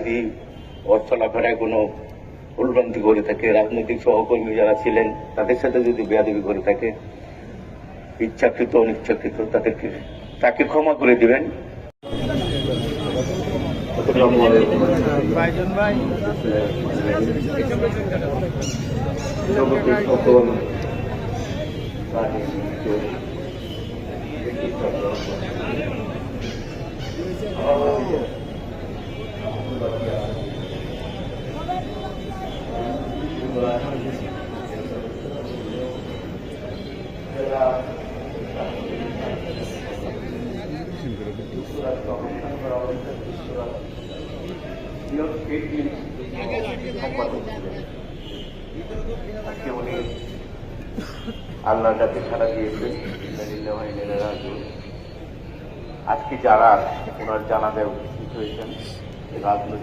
যদি ওর চলাফেরায় কোনো ভুলভ্রান্তি করে থাকে, রাজনৈতিক সহকর্মী যারা ছিলেন তাদের সাথে যদি বেয়াদবি করে থাকে, ইচ্ছাকৃত অনিচ্ছাকৃত, তাকে ক্ষমা করে দিবেন। আল্লাহ যাকে সারা দিয়েছেন, আজকে যারা ওনার জানাজায় উপস্থিত হয়েছেন রাজনৈতিক